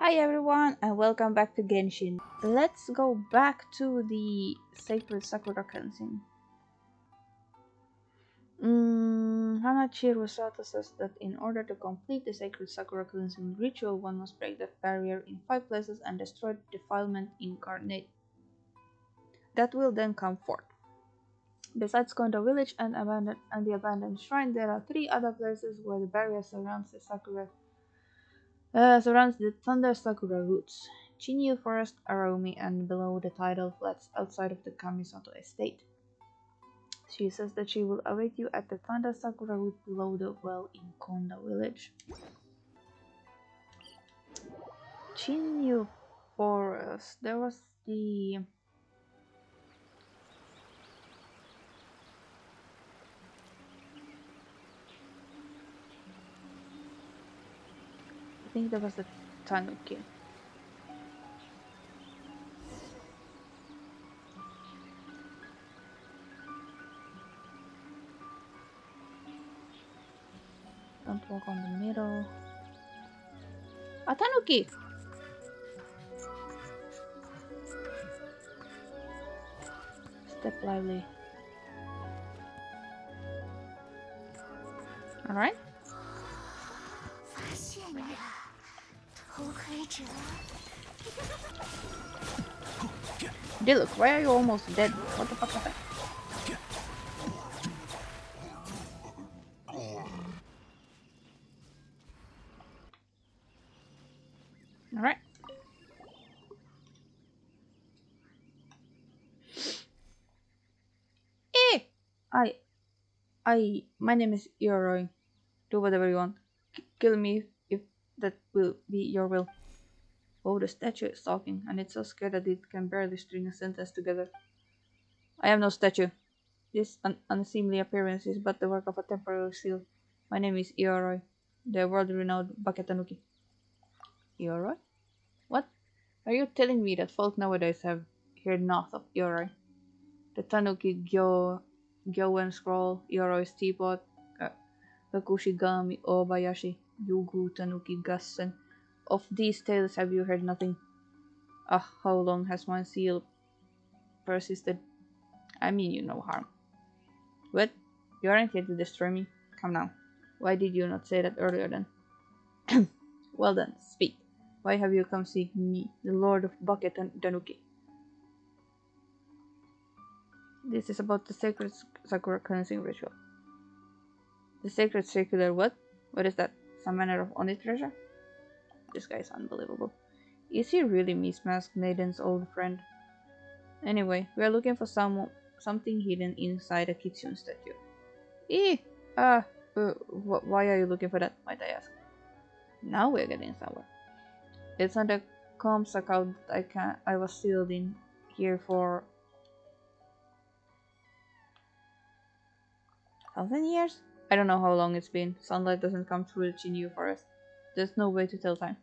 Hi everyone and welcome back to Genshin. Let's go back to the Sacred Sakura Cleansing. Hanachiru Sato says that in order to complete the Sacred Sakura Cleansing Ritual, one must break the barrier in 5 places and destroy the defilement incarnate. That will then come forth. Besides Kondo village and the abandoned shrine, there are 3 other places where the barrier surrounds the Thunder Sakura roots, Chinyu Forest, Aromi, and below the tidal flats outside of the Kamisato estate. She says that she will await you at the Thunder Sakura root below the well in Kondo village. Chinyu Forest. There was the... I think there was the Tanuki. Don't walk on the middle. A Tanuki! Step lively. Alright. Diluc, why are you almost dead? What the fuck happened? Alright. My name is Yoroi. Do whatever you want. Kill me if that will be your will. Oh, the statue is talking, and it's so scared that it can barely string a sentence together. I am no statue. This unseemly appearance is but the work of a temporary seal. My name is Ioroi, the world-renowned Baketanuki. Ioroi? What? Are you telling me that folk nowadays have heard naught of Ioroi? The Tanuki Gyoen Scroll, Ioroi's Teapot, Kakushigami Obayashi, Yugu Tanuki Gassen. Of these tales have you heard nothing? Ah, how long has my seal persisted? I mean you no harm. What? You aren't here to destroy me? Come now. Why did you not say that earlier then? Well then, speak. Why have you come seeking me, the Lord of Bucket Tanuki? This is about the Sacred Sakura Cleansing Ritual. The Sacred Circular what? What is that? Some manner of Oni treasure? This guy is unbelievable. Is he really Miss Masked Maiden's old friend? Anyway, we are looking for something hidden inside a Kitsune statue. Why are you looking for that, might I ask? Now we're getting somewhere. It's on the comms account that I was sealed in here for 1,000 years? I don't know how long it's been. Sunlight doesn't come through the Chinyu forest. There's no way to tell time.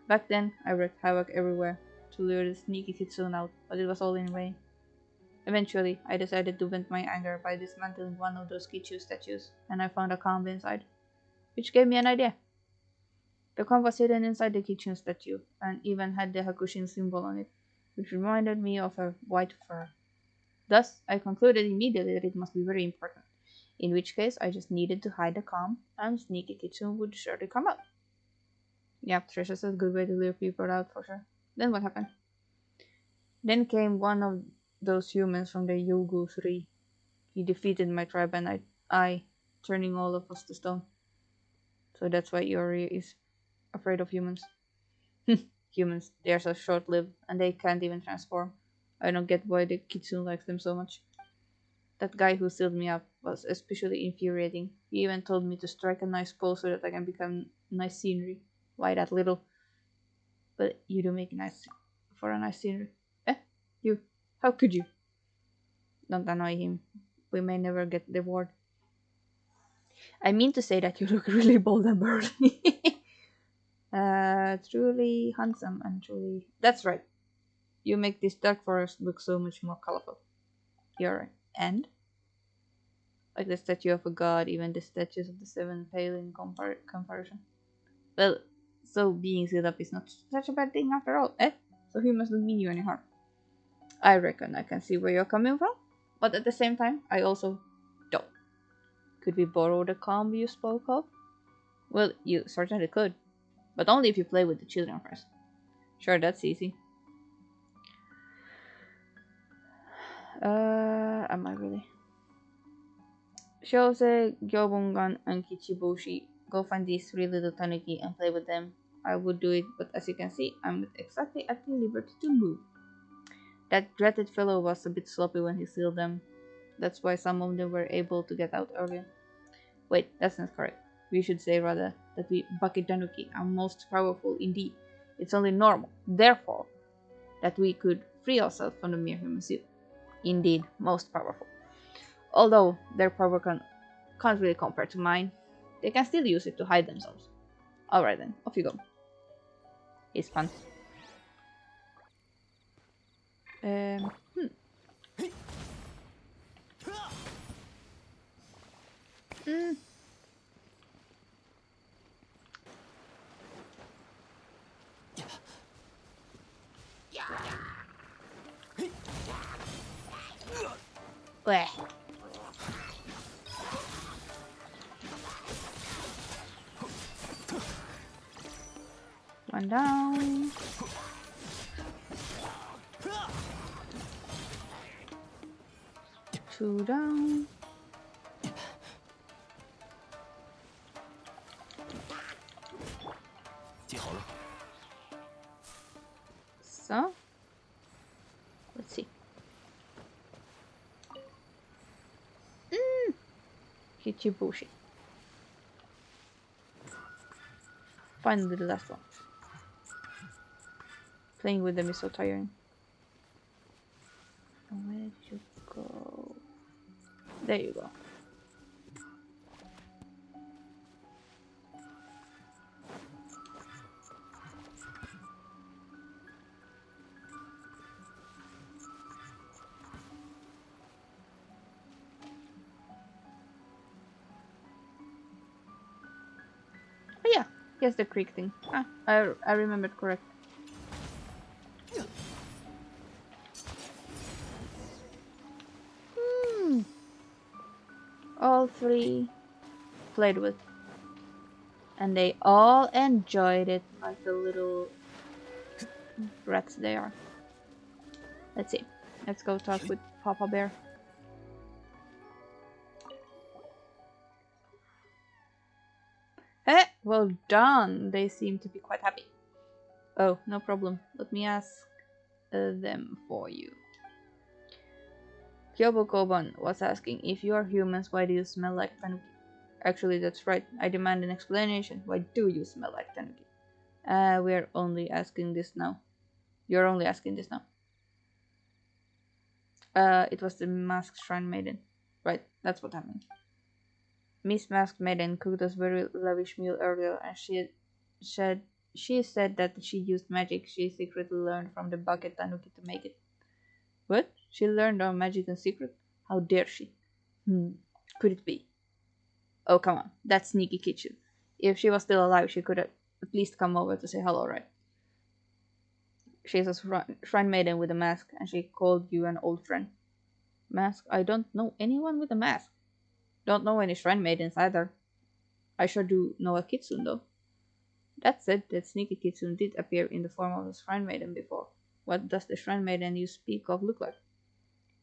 Back then, I wreaked havoc everywhere to lure the sneaky Kitsune out, but it was all in vain. Eventually, I decided to vent my anger by dismantling one of those Kichu statues, and I found a comb inside, which gave me an idea. The comb was hidden inside the Kitsune statue, and even had the Hakushin symbol on it, which reminded me of her white fur. Thus, I concluded immediately that it must be very important, in which case I just needed to hide the comb, and sneaky Kitsune would surely come out. Yep, Trisha says good way to lure people out for sure. Then what happened? Then came one of those humans from the Yugu 3. He defeated my tribe and I turning all of us to stone. So that's why Iori is afraid of humans. Humans, they are so short-lived and they can't even transform. I don't get why the Kitsune likes them so much. That guy who sealed me up was especially infuriating. He even told me to strike a nice pose so that I can become nice scenery. Why that little? But you do make nice for a nice scenery. You. How could you? Don't annoy him. We may never get the reward. I mean to say that you look really bold and burly. Truly handsome and truly... That's right. You make this dark forest look so much more colorful. You're right. And? Like the statue of a god, even the statues of the seven pale in comparison. Well, So being sealed up is not such a bad thing after all, eh? So he must not mean you any harm. I reckon I can see where you're coming from, but at the same time, I also don't. Could we borrow the comb you spoke of? Well, you certainly could, but only if you play with the children first. Sure, that's easy. Am I really? Shose, Gyobungan, and Kichibushi. Go find these three little tanuki and play with them. I would do it, but as you can see, I'm not exactly at the liberty to move. That dreaded fellow was a bit sloppy when he sealed them. That's why some of them were able to get out earlier. Wait, that's not correct. We should say rather that we bucket tanuki are most powerful indeed. It's only normal, therefore, that we could free ourselves from the mere human suit. Indeed, most powerful. Although their power can't really compare to mine, they can still use it to hide themselves. Alright then, off you go. It's fun. Hmm. Bleh. One down. Two down. So, let's see. Kichibushi. Finally the last one. Playing with them is so tiring. Where did you go? There you go. Oh yeah, yes, the creek thing. Ah, I remembered correct. All three played with, and they all enjoyed it like the little rats they are. Let's see. Let's go talk with Papa Bear. Eh, well done. They seem to be quite happy. Oh, no problem. Let me ask them for you. Kyobo Koban was asking, if you are humans, why do you smell like tanuki? Actually, that's right. I demand an explanation. Why do you smell like tanuki? We're only asking this now. You're only asking this now. It was the Masked Shrine Maiden. Right, that's what happened. Miss Masked Maiden cooked us very lavish meal earlier, and she said that she used magic she secretly learned from the bucket tanuki to make it. What? She learned our magic in secret? How dare she? Could it be? Oh, come on. That sneaky kitchen. If she was still alive, she could at least come over to say hello, right? She's a shrine maiden with a mask, and she called you an old friend. Mask? I don't know anyone with a mask. Don't know any shrine maidens either. I sure do know a kitsune, though. That said, that sneaky kitsune did appear in the form of a shrine maiden before. What does the shrine maiden you speak of look like?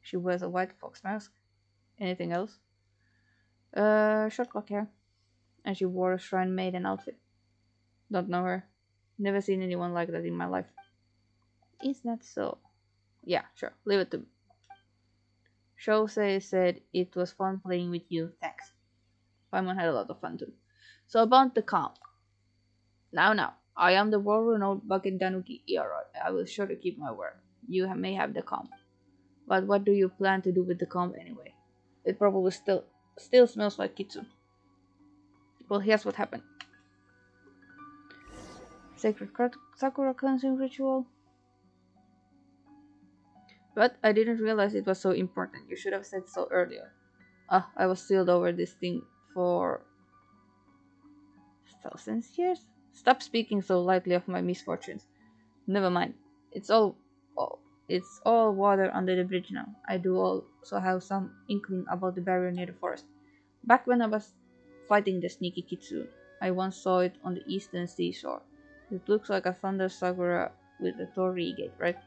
She wears a white fox mask. Anything else? Short black hair. And she wore a shrine maiden outfit. Don't know her. Never seen anyone like that in my life. Is that so? Yeah, sure. Leave it to me. Shosei said it was fun playing with you. Thanks. Paimon had a lot of fun too. So about the comp. Now. I am the world-renowned bucket Danuki Iaroi. I will sure to keep my word. You may have the comp. But what do you plan to do with the comp anyway? It probably still smells like kitsune. Well, here's what happened. Sacred Sakura Cleansing Ritual. But I didn't realize it was so important. You should have said so earlier. I was sealed over this thing for thousands years? Stop speaking so lightly of my misfortunes. Never mind. It's all, oh, it's all water under the bridge now. I do also have some inkling about the barrier near the forest. Back when I was fighting the sneaky kitsune, I once saw it on the eastern seashore. It looks like a thunder sakura with a torii gate, right?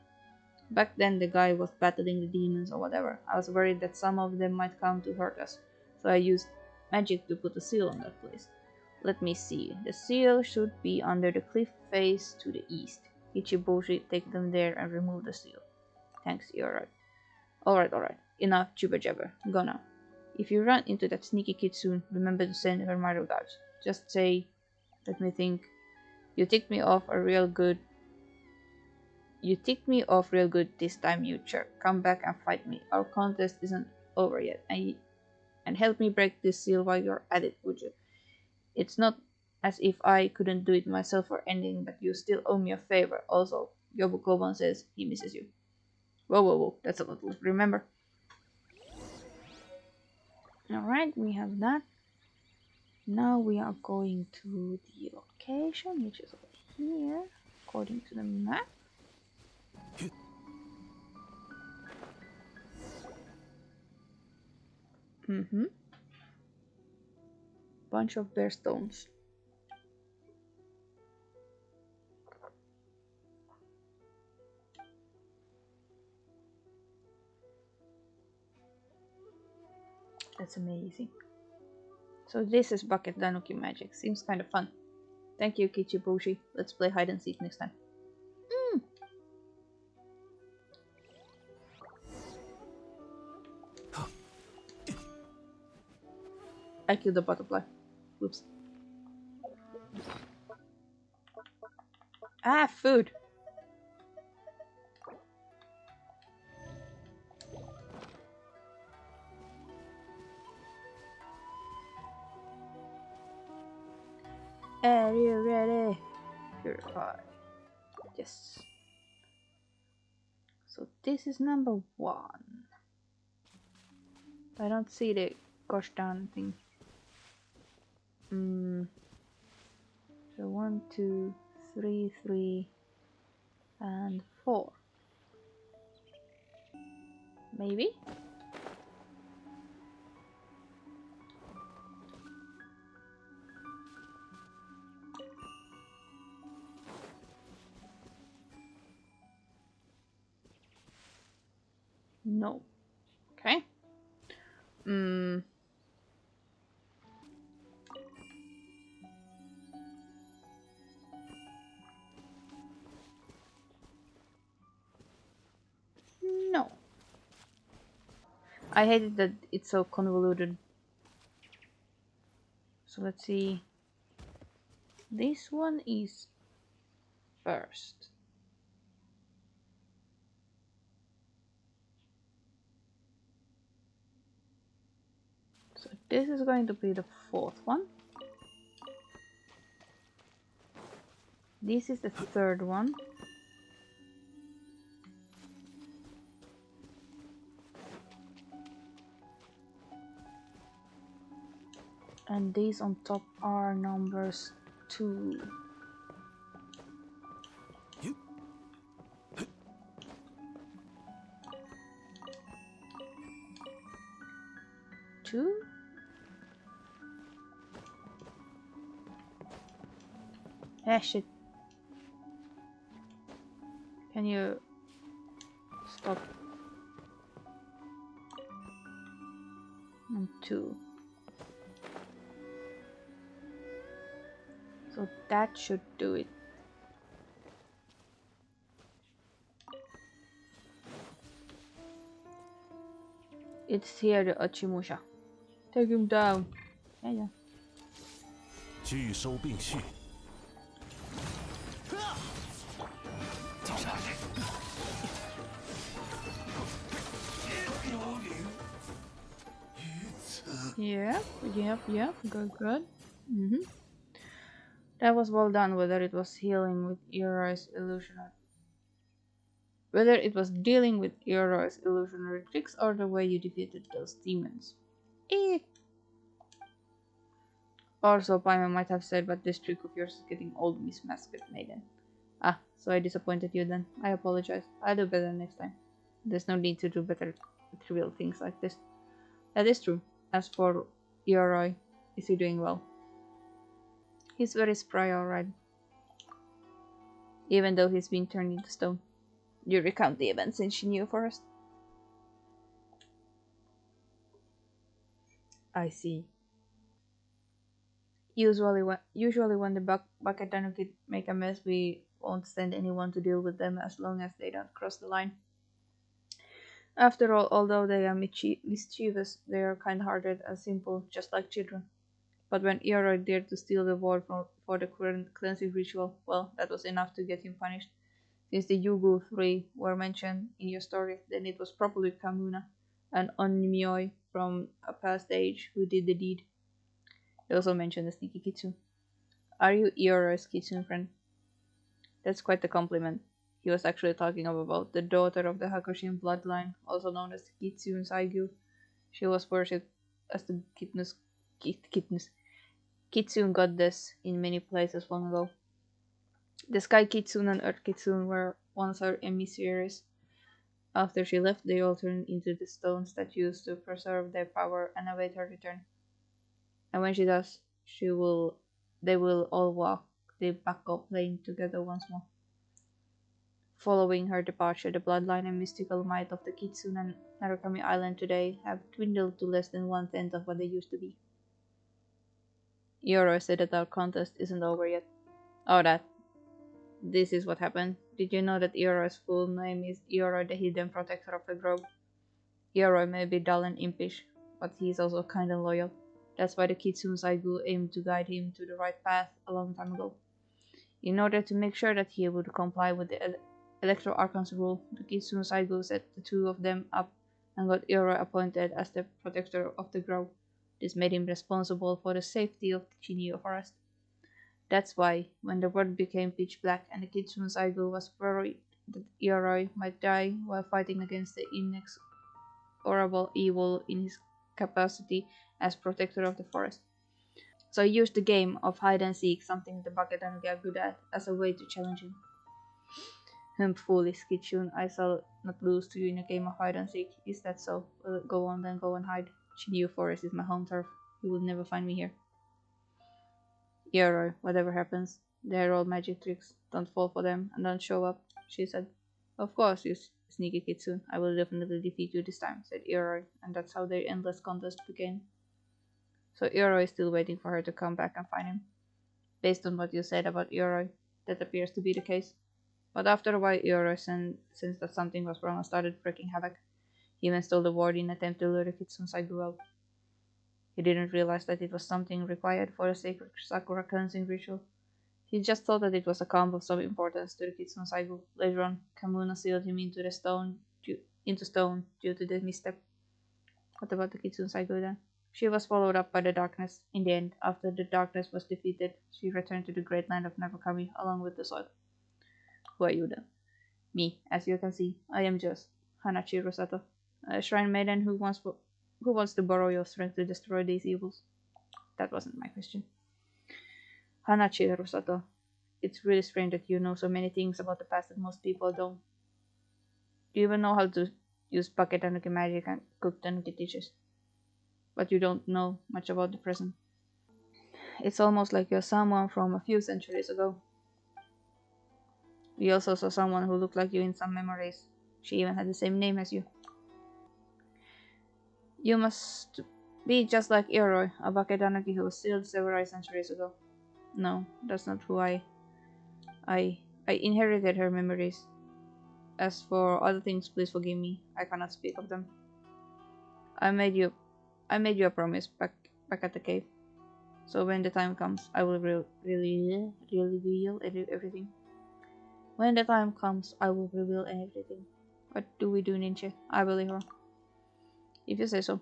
Back then the guy was battling the demons or whatever. I was worried that some of them might come to hurt us, so I used magic to put a seal on that place. Let me see. The seal should be under the cliff face to the east. Ichiboshi, take them there and remove the seal. Thanks, you're right. Alright. Enough jibber jabber. Go now. If you run into that sneaky kitsune, remember to send her my regards. Just say, let me think. You ticked me off real good this time, you jerk. Come back and fight me. Our contest isn't over yet. And help me break this seal while you're at it, would you? It's not as if I couldn't do it myself or anything, but you still owe me a favor. Also, Yobukoban says he misses you. Whoa. That's a lot to remember. Alright, we have that. Now we are going to the location, which is over here, according to the map. Bunch of bare stones. That's amazing. So this is Bucket Danuki magic. Seems kind of fun. Thank you, Kichibushi. Let's play hide and seek next time. I killed the butterfly. Oops. Ah, food! Are you ready? Purify. Yes. So this is number 1. I don't see the gosh darn thing. So 1, 2, 3, 3, and 4. Maybe? No. Okay. No. I hate it that it's so convoluted. So let's see. This one is first. So this is going to be the 4th one. This is the 3rd one. And these on top are numbers 2. Two? Ah, shit. Can you stop? And 2. So that should do it. It's here, the Achimusha. Take him down. Yeah. Yep. Good. That was well done, whether it was healing with Eoroy's illusionary. Whether it was dealing with Eoroy's illusionary tricks or the way you defeated those demons. Also, Paimon might have said, but this trick of yours is getting old, Miss Masked Maiden. Ah, so I disappointed you then. I apologize. I'll do better next time. There's no need to do better trivial things like this. That is true. As for Yoroi, is he doing well? He's very spry, alright. Even though he's been turned into stone. You recount the events in Shinyu Forest? I see. Usually when the Baketanuki make a mess, we won't send anyone to deal with them as long as they don't cross the line. After all, although they are mischievous, they are kind-hearted and simple, just like children. But when Ioroi dared to steal the ward for the current cleansing ritual, well, that was enough to get him punished. Since the Yugu 3 were mentioned in your story, then it was probably Kamuna, an Onmyoi from a past age, who did the deed. They also mentioned the sneaky kitsune. Are you Ioroi's kitsune friend? That's quite a compliment. He was actually talking about the daughter of the Hakushin bloodline, also known as the Kitsune Saigyu. She was worshipped as the Kitsune goddess in many places long ago. The Sky Kitsune and Earth Kitsune were once her emissaries. After she left, they all turned into the stone statues to preserve their power and await her return. And when she does, they will all walk the backup plane together once more. Following her departure, the bloodline and mystical might of the Kitsune and Narukami Island today have dwindled to less than 1/10 of what they used to be. Yoro said that our contest isn't over yet. Oh, this is what happened. Did you know that Ioroi's full name is Ioroi, the Hidden Protector of the Grove? Ioroi may be dull and impish, but he is also kind and loyal. That's why the Kitsune Saigu aimed to guide him to the right path a long time ago. In order to make sure that he would comply with the Electro Archon's rule, the Kitsune Saigu set the two of them up and got Ioroi appointed as the Protector of the Grove. This made him responsible for the safety of the Shinyu Forest. That's why, when the world became pitch black and the Kitsune Saigu was worried that Ioroi might die while fighting against the inexorable evil in his capacity as protector of the forest. So he used the game of hide and seek, something the Baketanuki are good at, as a way to challenge him. Foolish Kitsune, I shall not lose to you in a game of hide and seek. Is that so? Well, go on then, go and hide. Shinyu Forest is my home turf. You will never find me here. Ioroi, whatever happens, they're all magic tricks. Don't fall for them and don't show up, she said. Of course, you sneaky kitsune. I will definitely defeat you this time, said Ioroi, and that's how their endless contest began. So Ioroi is still waiting for her to come back and find him. Based on what you said about Ioroi, that appears to be the case. But after a while, Ioroi sensed that something was wrong and started wreaking havoc. He even stole the ward in an attempt to lure the Kitsune Saigu out. He didn't realize that it was something required for the Sacred Sakura Cleansing Ritual. He just thought that it was a comb of some importance to the Kitsune Saigu. Later on, Kamuna sealed him into stone due to the misstep. What about the Kitsune Saigu then? She was swallowed up by the darkness. In the end, after the darkness was defeated, she returned to the great land of Narukami along with the soil. Who are you then? Me, as you can see, I am just Hanachi Rosato, a shrine maiden who wants to borrow your strength to destroy these evils. That wasn't my question. Hanachi Rosato, it's really strange that you know so many things about the past that most people don't. You even know how to use bucket tanuki magic and cook tanuki dishes. But you don't know much about the present. It's almost like you're someone from a few centuries ago. We also saw someone who looked like you in some memories. She even had the same name as you. You must be just like Ioroi, a bucket tanuki who was sealed several centuries ago. No, that's not who I inherited her memories. As for other things, please forgive me. I cannot speak of them. I made you a promise back at the cave. So when the time comes, I will really reveal everything. When the time comes, I will reveal everything. What do we do, Ninja? I believe her. If you say so.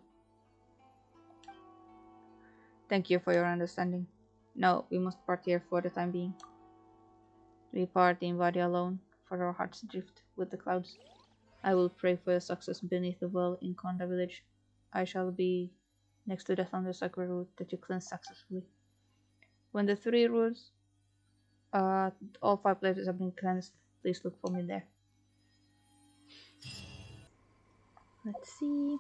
Thank you for your understanding. Now we must part here for the time being. We part in body alone, for our hearts drift with the clouds. I will pray for your success beneath the well in Konda village. I shall be next to the thunder sacred root that you cleanse successfully. When the 3 roots, all 5 places have been cleansed, please look for me there. Let's see.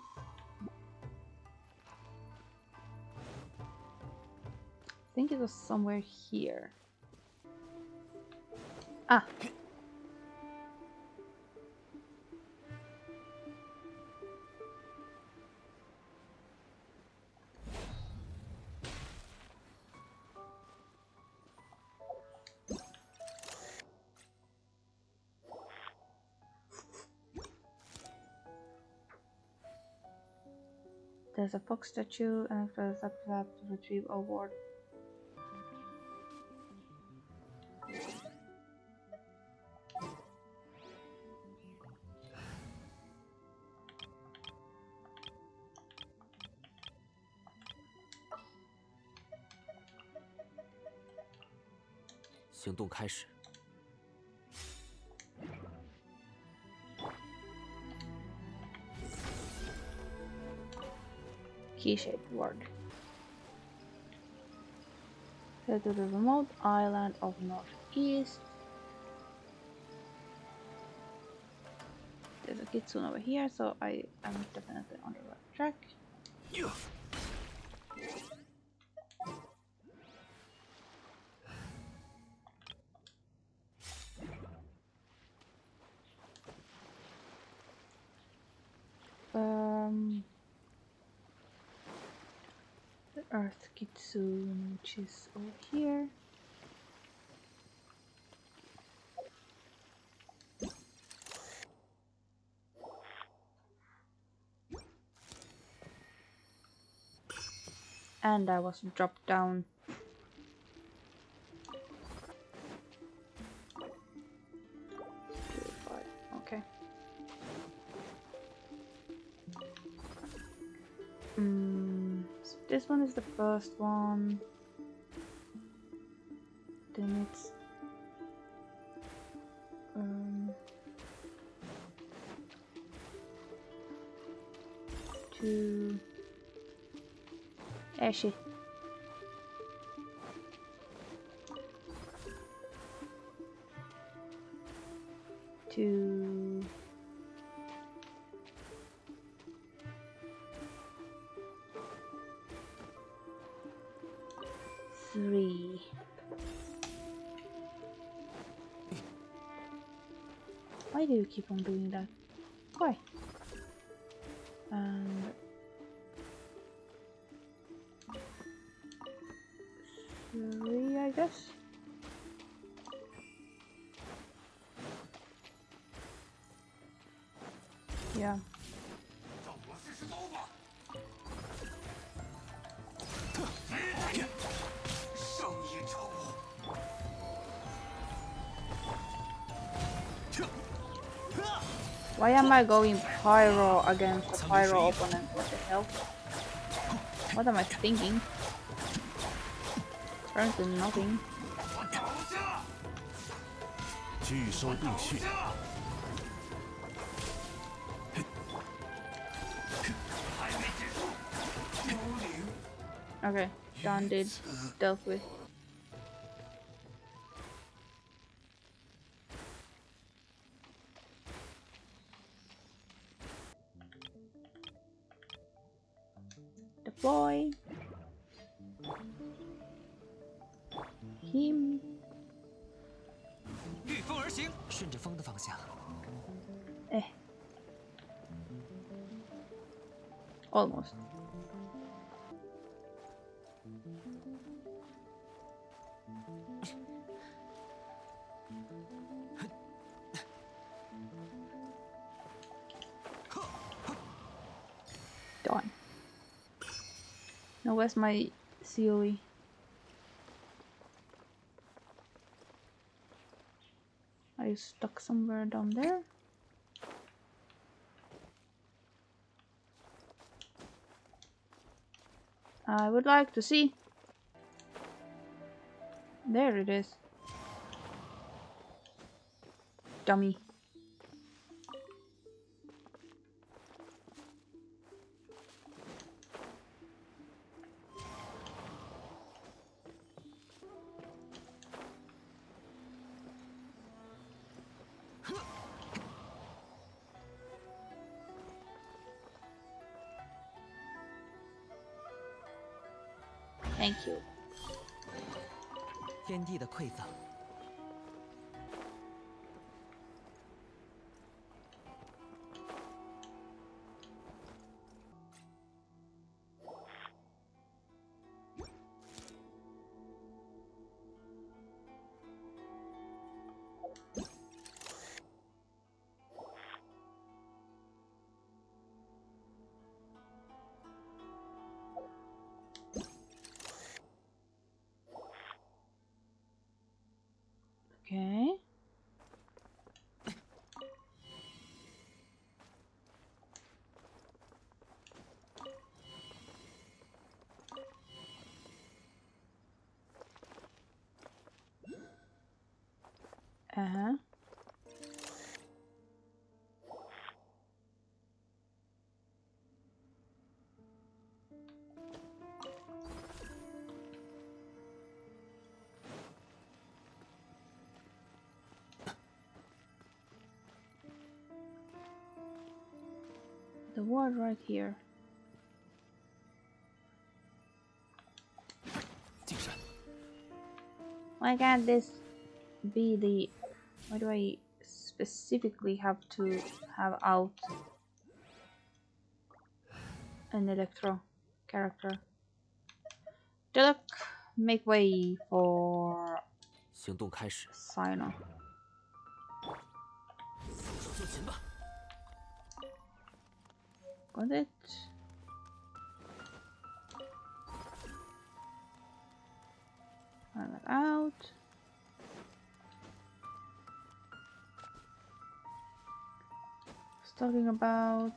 I think it was somewhere here. Ah! There's a fox statue and after the flap to retrieve a ward. Key-shaped ward. Head to the remote island of Northeast. There's a kitsune over here, so I am definitely on the right track. The Earth Kitsune, which is over here. And I was dropped down. Okay. So this one is the first one. Then it's two. Shit. Two. Three. Why do you keep on doing that? Why? And three, I guess. Yeah. Why am I going pyro against a pyro opponent? What the hell? What am I thinking? Apparently nothing. Okay, done, did, dealt with. Deploy him. Almost. Done. Now where's my COE? Are you stuck somewhere down there? I would like to see. There it is. Dummy. Thank you. 天地的馈赠。 Okay. Uh-huh. The word right here. 进山。 Why can't this be the... Why do I specifically have to have out an Electro character? Duck, make way for 行动开始。 Sino. 束手就擒吧。 Got it. Find that out. Was talking about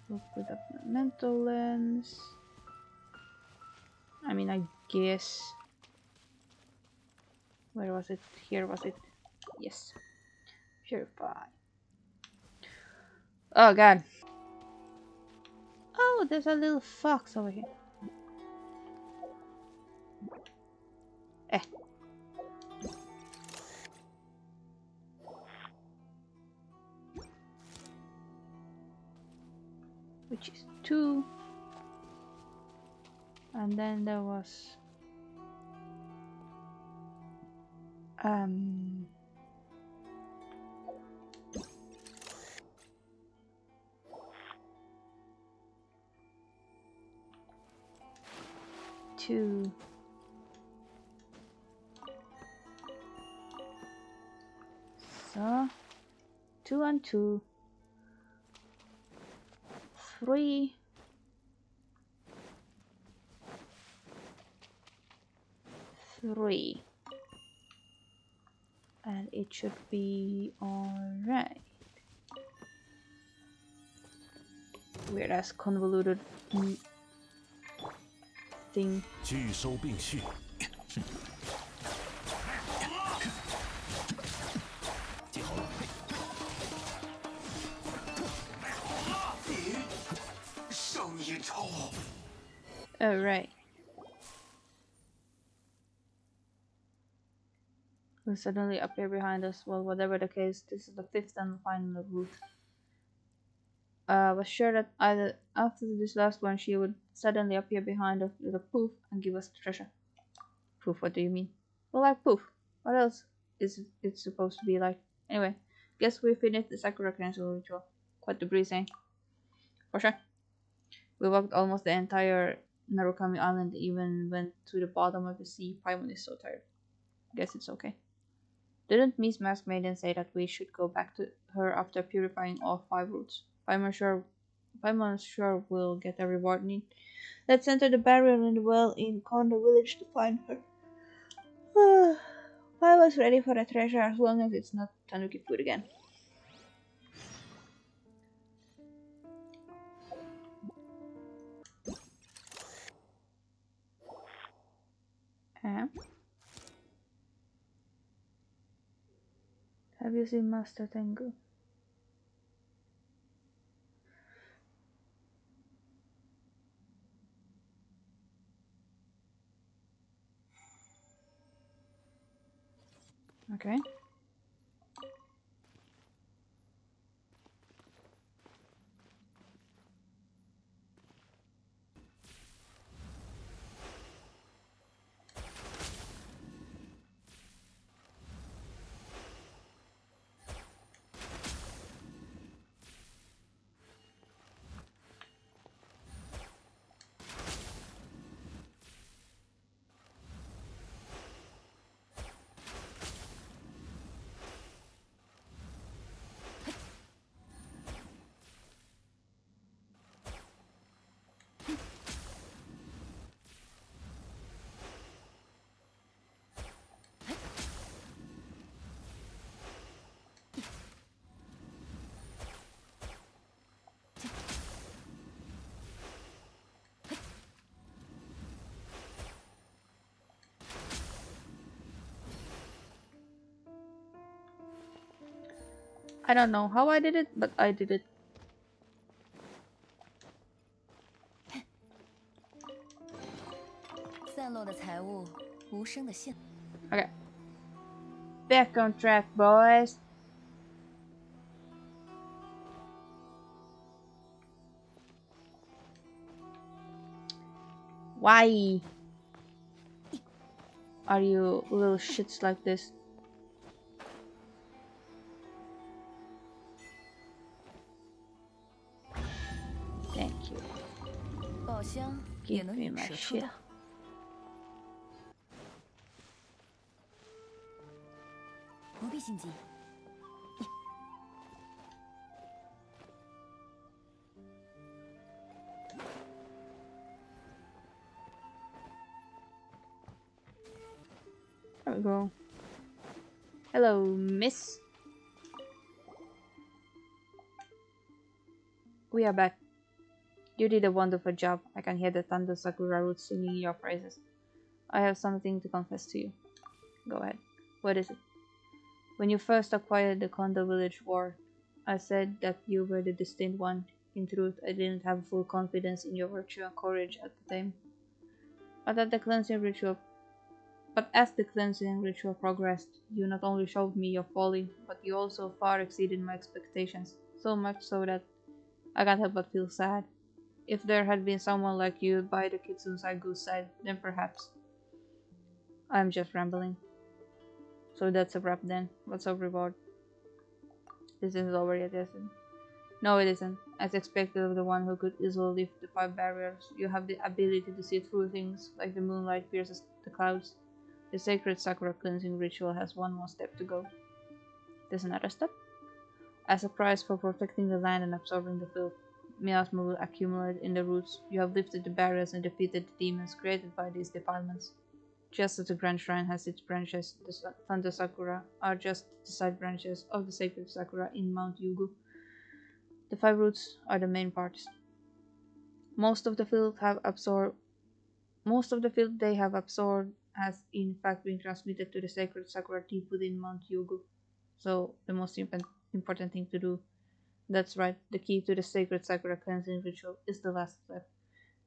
look with a mental lens. I mean, I guess. Where was it? Here was it? Yes. Purify. Oh god. Oh, there's a little fox over here. Eh. Which is 2. And then there was 2. So 2 and 2. 3. 3. And it should be alright. Weird ass convoluted thing. 聚收并蓄。记好了。生意丑。 Alright. Will suddenly appear behind us. Well, whatever the case, this is the 5th and final route. Was sure that either after this last one she would suddenly appear behind us with a poof and give us the treasure. Poof, what do you mean? Well, like poof. What else is it supposed to be like? Anyway, guess we finished the Sakura Cleansing Ritual. Quite the breeze, eh? For sure. We walked almost the entire Narukami Island, even went to the bottom of the sea. Paimon is so tired. Guess it's okay. Didn't Miss Mask Maiden say that we should go back to her after purifying all 5 routes? Paimon sure will get a reward need. Let's enter the barrier in the well in Kondo village to find her. Paimon's ready for the treasure as long as it's not Tanuki food again. Have you seen Master Tengu? Okay. I don't know how I did it, but I did it. Okay. Back on track, boys. Why are you little shits like this? Thank you. Give me my shit. There we go. Hello, miss. We are back. You did a wonderful job. I can hear the thunder Sakura roots singing your praises. I have something to confess to you. Go ahead. What is it? When you first acquired the Kondo village ward, I said that you were the destined one. In truth, I didn't have full confidence in your virtue and courage at the time. But as the cleansing ritual progressed, you not only showed me your folly, but you also far exceeded my expectations, so much so that I can't help but feel sad. If there had been someone like you by the Kitsunsai Goose side, then perhaps. I'm just rambling. So that's a wrap then. What's our reward? This is already a lesson. No, it isn't. As expected of the one who could easily lift the 5 barriers, you have the ability to see through things, like the moonlight pierces the clouds. The Sacred Sakura Cleansing Ritual has one more step to go. There's another step? As a prize for protecting the land and absorbing the filth, miasma will accumulate in the roots. You have lifted the barriers and defeated the demons created by these defilements. Just as the Grand Shrine has its branches, the Thunder Sakura are just the side branches of the Sacred Sakura in Mount Yugu. The 5 roots are the main parts. Most of the filth they have absorbed has in fact been transmitted to the Sacred Sakura deep within Mount Yugu. So the most important thing to do. That's right, the key to the Sacred Sakura Cleansing Ritual is the last step,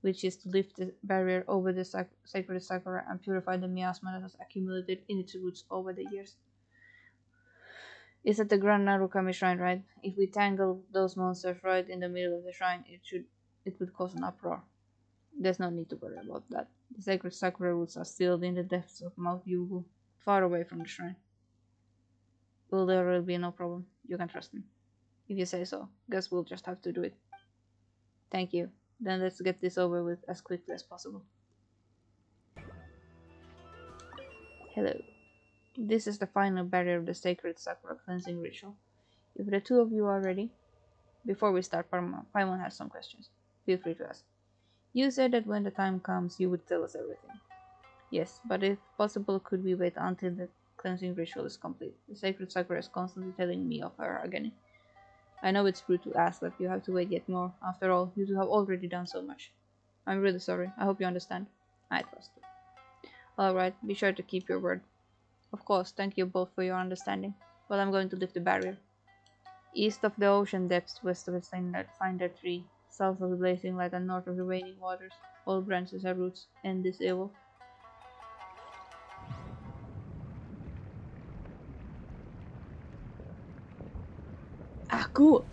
which is to lift the barrier over the Sacred Sakura and purify the miasma that has accumulated in its roots over the years. Is at the Grand Narukami Shrine, right? If we tangle those monsters right in the middle of the shrine, it would cause an uproar. There's no need to worry about that. The Sacred Sakura roots are still in the depths of Mount Yugu, far away from the shrine. Will there really be no problem? You can trust me. If you say so, guess we'll just have to do it. Thank you. Then let's get this over with as quickly as possible. Hello. This is the final barrier of the Sacred Sakura Cleansing Ritual. If the 2 of you are ready, before we start, Paimon has some questions. Feel free to ask. You said that when the time comes, you would tell us everything. Yes, but if possible, could we wait until the cleansing ritual is complete? The Sacred Sakura is constantly telling me of her agony. I know it's rude to ask that you have to wait yet more. After all, you two have already done so much. I'm really sorry. I hope you understand. I trust you. Alright, be sure to keep your word. Of course, thank you both for your understanding. Well, I'm going to lift the barrier. East of the ocean depths, west of its finder tree, south of the blazing light and north of the raining waters, all branches are roots, end this evil. Ah, cool!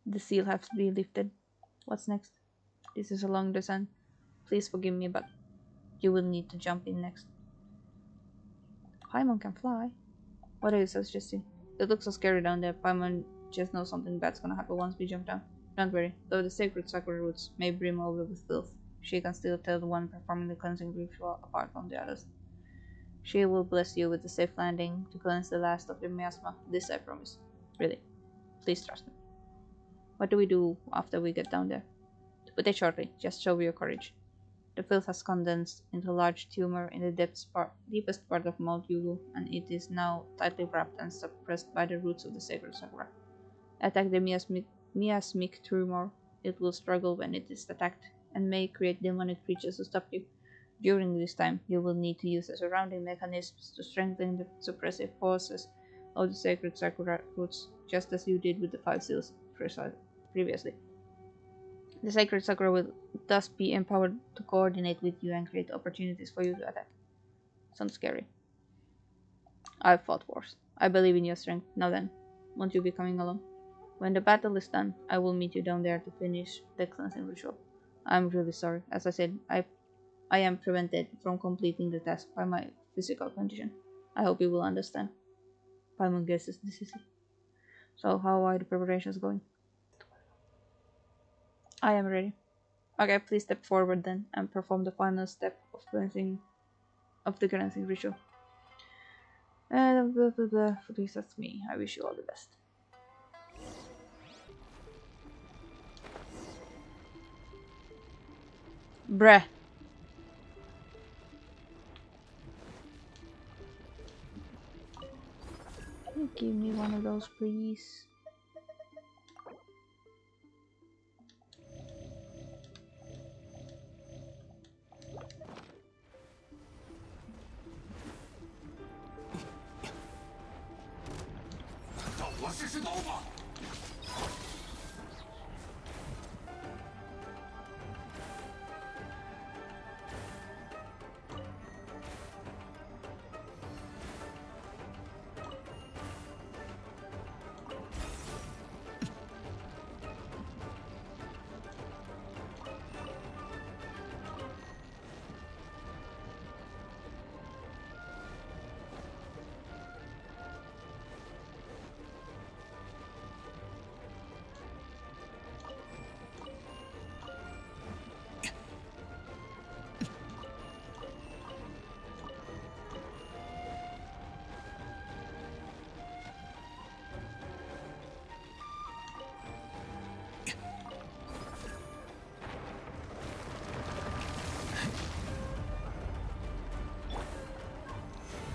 The seal has to be lifted. What's next? This is along the sun. Please forgive me, but you will need to jump in next. Paimon can fly. What are you suggesting? It looks so scary down there. Paimon just knows something bad's gonna happen once we jump down. Don't worry, though the Sacred Sakura roots may brim over with filth, she can still tell the one performing the cleansing ritual apart from the others. She will bless you with a safe landing to cleanse the last of your miasma. This I promise. Really. Please trust me. What do we do after we get down there? To put it shortly, just show your courage. The filth has condensed into a large tumor in the deepest part of Mount Yugu, and it is now tightly wrapped and suppressed by the roots of the Sacred Sakura. Attack the miasmic tumor. It will struggle when it is attacked, and may create demonic creatures to stop you. During this time, you will need to use the surrounding mechanisms to strengthen the suppressive forces of the Sacred Sakura roots, just as you did with the 5 seals previously. The Sacred Sakura will thus be empowered to coordinate with you and create opportunities for you to attack. Sounds scary. I've fought wars. I believe in your strength. Now then, won't you be coming along? When the battle is done, I will meet you down there to finish the cleansing ritual. I'm really sorry. As I said, I am prevented from completing the task by my physical condition. I hope you will understand. Paimon guesses this is it. So how are the preparations going? I am ready. Okay, please step forward then and perform the final step of the cleansing ritual. Please, that's me. I wish you all the best. Bruh. Give me one of those, please.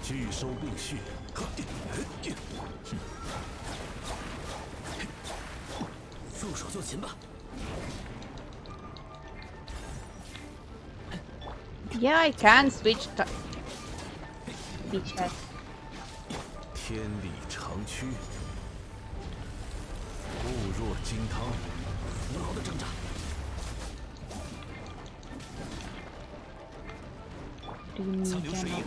聚收并蓄，束手就擒吧。Yeah, I can switch to beachhead. 天理长驱，固若金汤，扶牢的挣扎。苍流水影。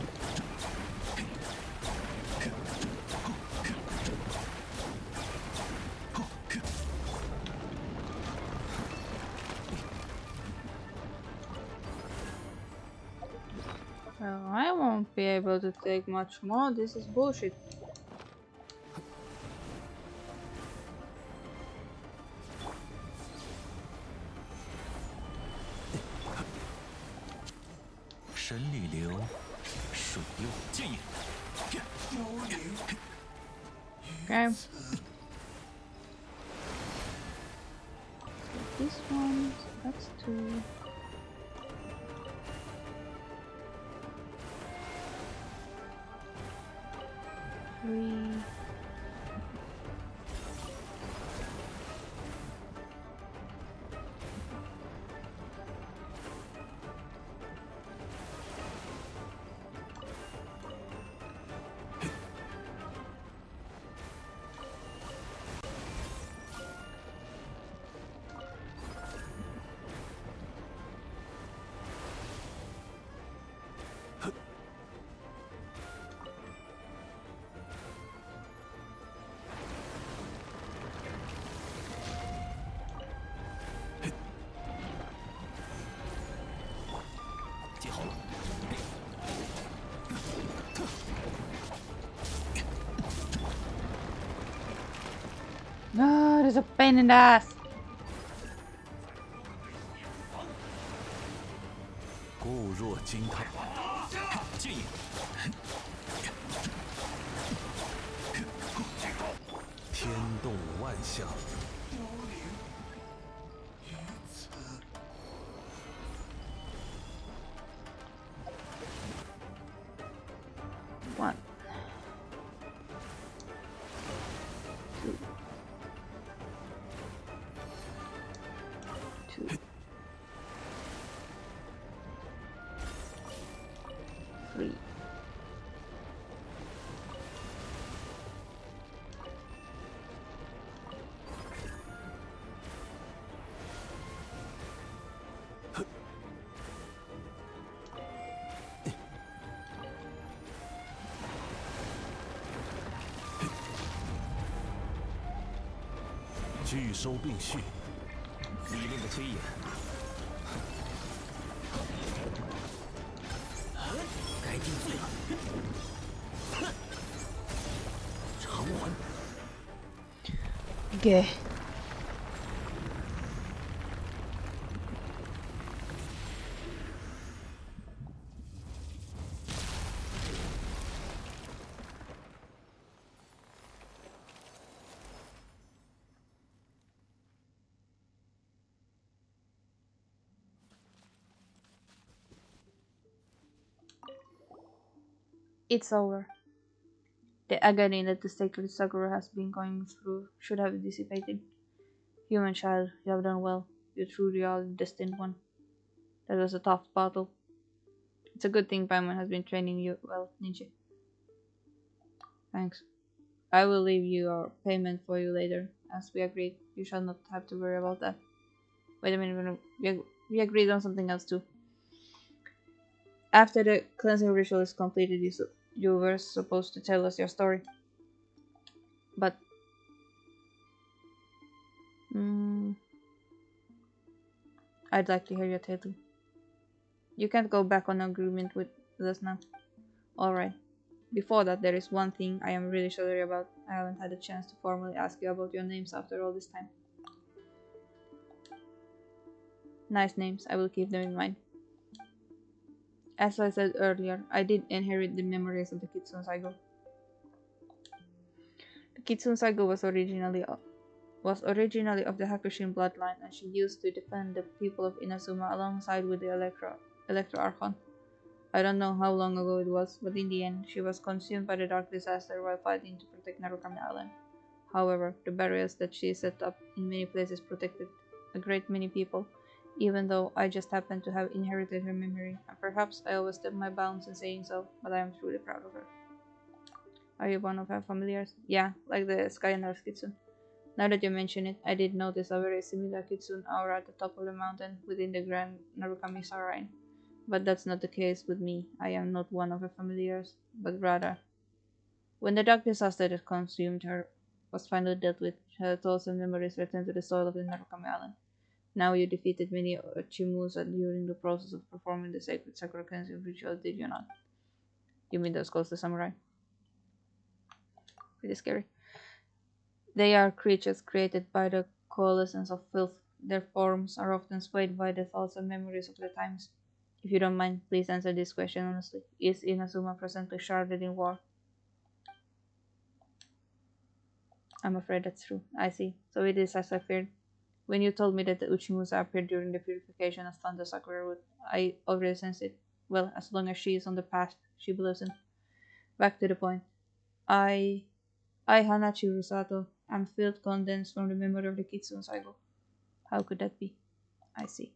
Well, I won't be able to take much more. This is bullshit. Okay. This one, that's 2. Three. No, there's a pain in the ass. 固若金汤，剑影，天动万象。 1, 2, 2. 3.聚收并蓄，理论的推演，该定罪。偿还。Okay. It's over. The agony that the Sacred Sakura has been going through should have dissipated. Human child, you have done well. You truly are the destined one. That was a tough battle. It's a good thing Paimon has been training you well, Ninja. Thanks. I will leave your payment for you later. As we agreed, you shall not have to worry about that. Wait a minute, we agreed on something else too. After the cleansing ritual is completed, you were supposed to tell us your story. But I'd like to hear your tale too. You can't go back on agreement with us now. Alright. Before that, there is one thing I am really sorry about. I haven't had a chance to formally ask you about your names after all this time. Nice names, I will keep them in mind. As I said earlier, I did inherit the memories of the Kitsune Saigo. The Kitsune Saigo was originally of the Hakushin bloodline, and she used to defend the people of Inazuma alongside with the Electro Archon. I don't know how long ago it was, but in the end, she was consumed by the dark disaster while fighting to protect Narukami Island. However, the barriers that she set up in many places protected a great many people, even though I just happened to have inherited her memory, and perhaps I overstepped my bounds in saying so, but I am truly proud of her. Are you one of her familiars? Yeah, like the Sky Nurse Kitsune. Now that you mention it, I did notice a very similar Kitsune aura at the top of the mountain within the Grand Narukami Shrine. But that's not the case with me. I am not one of her familiars, but rather, when the dark disaster that consumed her was finally dealt with, her thoughts and memories returned to the soil of the Narukami Island. Now you defeated many Chimusa during the process of performing the Sacred Sakura Cleansing Ritual, did you not? You mean those Ghost Samurai? Pretty scary. They are creatures created by the coalescence of filth. Their forms are often swayed by the thoughts and memories of the times. If you don't mind, please answer this question honestly. Is Inazuma presently shrouded in war? I'm afraid that's true. I see. So it is as I feared. When you told me that the Uchimusa appeared during the purification of Thunder Sakura Root, I already sensed it. Well, as long as she is on the path she believes in. Back to the point. I, Hanachi Rusato, am filled condensed from the memory of the Kitsune Saigo. How could that be? I see.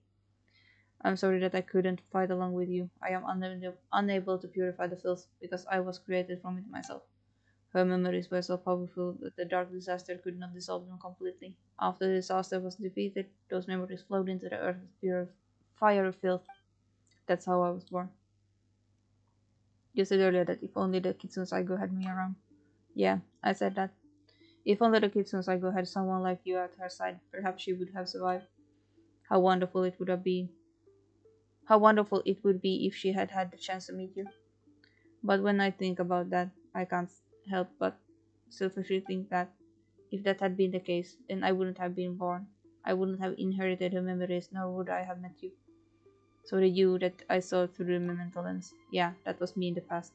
I'm sorry that I couldn't fight along with you. I am unable to purify the filth because I was created from it myself. Her memories were so powerful that the dark disaster could not dissolve them completely. After the disaster was defeated, those memories flowed into the earth with pure fire of filth. That's how I was born. You said earlier that if only the Kitsune Saigo had me around. Yeah, I said that. If only the Kitsune Saigo had someone like you at her side, perhaps she would have survived. How wonderful it would have been. How wonderful it would be if she had had the chance to meet you. But when I think about that, I can't help but selfishly think that if that had been the case, then I wouldn't have been born. I wouldn't have inherited her memories, nor would I have met you. So the you that I saw through the memento lens, yeah, that was me in the past.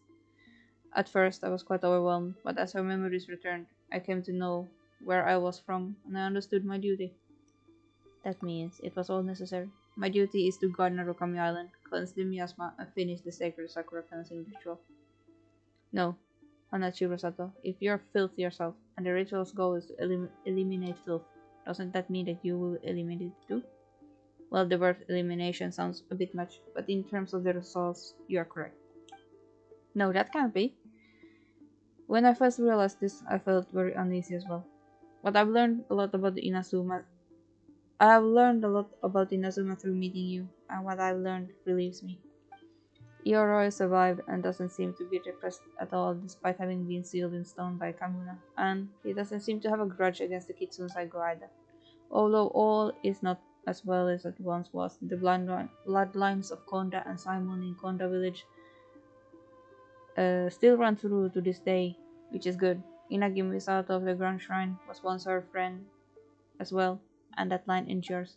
At first, I was quite overwhelmed, but as her memories returned, I came to know where I was from, and I understood my duty. That means it was all necessary. My duty is to guard Narukami Island, cleanse the miasma, and finish the Sacred Sakura Cleansing Ritual. No, Hanachi Rosato, if you're filth yourself, and the ritual's goal is to eliminate filth, doesn't that mean that you will eliminate it too? Well, the word elimination sounds a bit much, but in terms of the results, you are correct. No, that can't be. When I first realized this, I felt very uneasy as well. But I've learned a lot about the Inazuma. I've learned a lot about Inazuma through meeting you, and what I've learned relieves me. Ioroi survived and doesn't seem to be depressed at all despite having been sealed in stone by Kamuna, and he doesn't seem to have a grudge against the Kitsune Saigo either. Although all is not as well as it once was, the bloodlines of Konda and Simon in Konda village still run through to this day, which is good. Inagi Misato of the Grand Shrine was once her friend as well, and that line endures.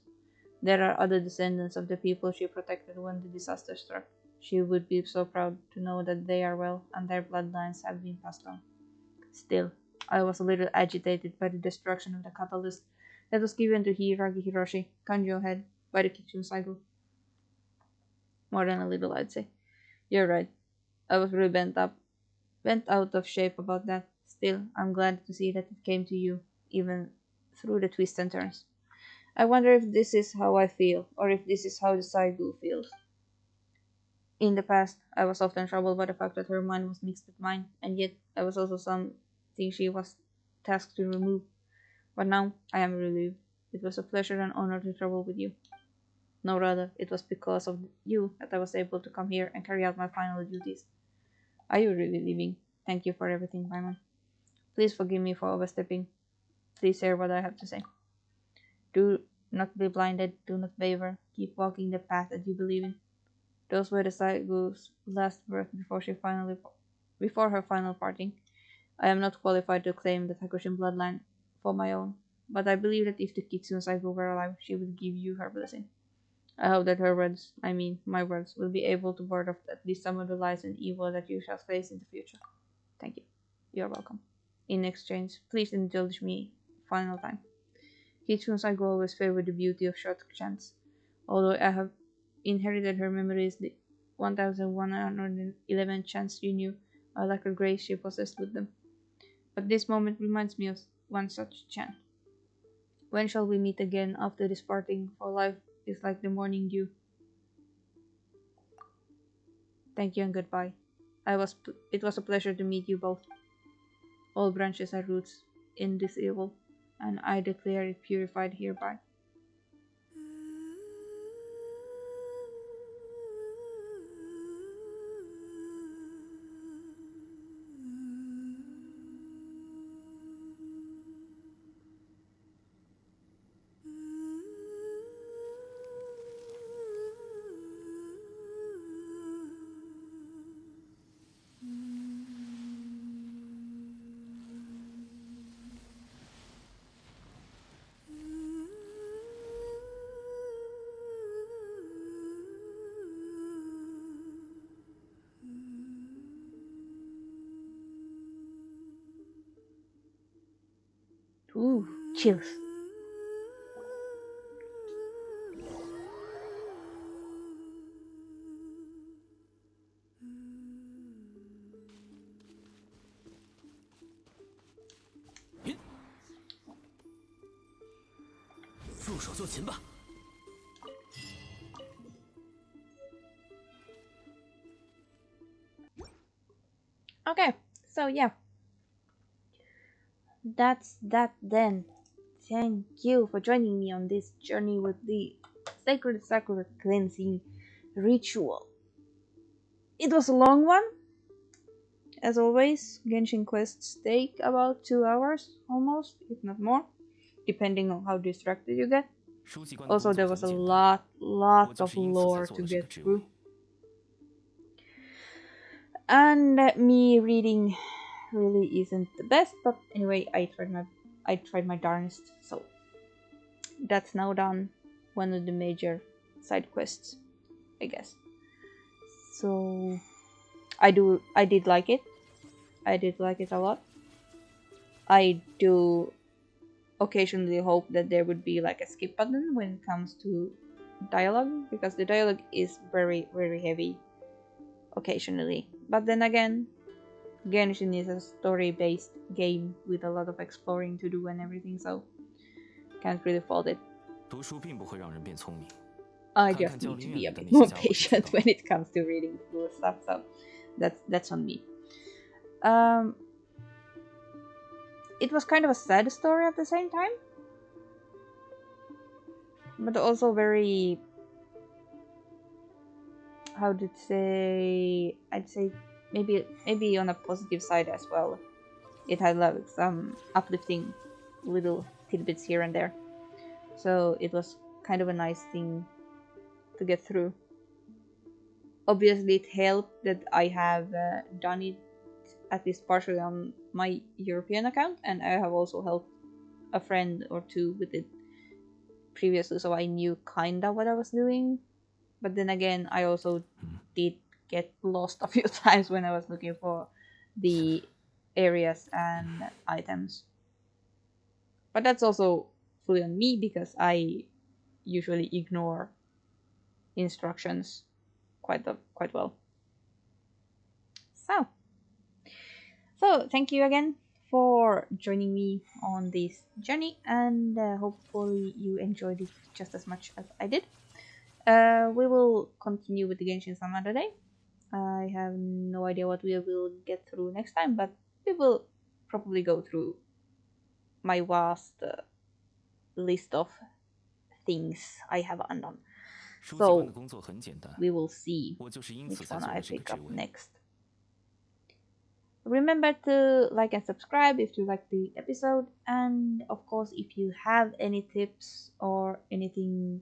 There are other descendants of the people she protected when the disaster struck. She would be so proud to know that they are well and their bloodlines have been passed on. Still, I was a little agitated by the destruction of the catalyst that was given to Hiragi Hiroshi, Kanjo head, by the Kitsune Saigo. More than a little, I'd say. You're right. I was really bent out of shape about that. Still, I'm glad to see that it came to you, even through the twists and turns. I wonder if this is how I feel, or if this is how the Saigo feels. In the past, I was often troubled by the fact that her mind was mixed with mine, and yet I was also something she was tasked to remove. But now, I am relieved. It was a pleasure and honor to travel with you. No, rather, it was because of you that I was able to come here and carry out my final duties. Are you really leaving? Thank you for everything, Paimon. Please forgive me for overstepping. Please hear what I have to say. Do not be blinded, do not waver, keep walking the path that you believe in. Those were the Saigo's last words before her final parting. I am not qualified to claim the Hakushin bloodline for my own, but I believe that if the Kitsune Saigo were alive, she would give you her blessing. I hope that her words, my words, will be able to ward off at least some of the lies and evil that you shall face in the future. Thank you. You are welcome. In exchange, please indulge me final time. Kitsune Saigo always favored the beauty of short chants. Although I have inherited her memories, the 1111 chants you knew, I like the grace she possessed with them. But this moment reminds me of one such chant. When shall we meet again after this parting, for life is like the morning dew. Thank you and goodbye. It was a pleasure to meet you both. All branches are roots in this evil, and I declare it purified hereby. Ooh, chills. Okay, so yeah, that's that then. Thank you for joining me on this journey with the Sacred Sakura Cleansing Ritual. It was a long one. As always, Genshin quests take about 2 hours, almost, if not more, depending on how distracted you get. Also, there was a lot of lore to get through. And me reading really isn't the best, but anyway, I tried my darnest, so that's now done. One of the major side quests, I guess. So I did like it. I did like it a lot. I do occasionally hope that there would be like a skip button when it comes to dialogue, because the dialogue is very, very heavy occasionally. But then again, Genshin is a story-based game with a lot of exploring to do and everything, so can't really fault it. I just need to be a bit more patient when it comes to reading through stuff, so That's on me. It was kind of a sad story at the same time, but also very, how to say, I'd say maybe on a positive side as well. It had like some uplifting little tidbits here and there, so it was kind of a nice thing to get through. Obviously, it helped that I have done it at least partially on my European account, and I have also helped a friend or two with it previously, so I knew kinda what I was doing. But then again, I also did get lost a few times when I was looking for the areas and items. But that's also fully on me because I usually ignore instructions quite well. So thank you again for joining me on this journey, and hopefully you enjoyed it just as much as I did. We will continue with the Genshin some other day. I have no idea what we will get through next time, but we will probably go through my vast list of things I have undone. So we will see which one I pick up next. Remember to like and subscribe if you like the episode, and of course if you have any tips or anything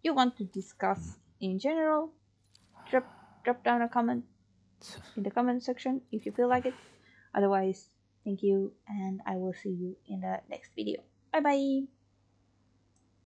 you want to discuss in general, drop down a comment in the comment section if you feel like it. Otherwise, thank you, and I will see you in the next video. Bye bye!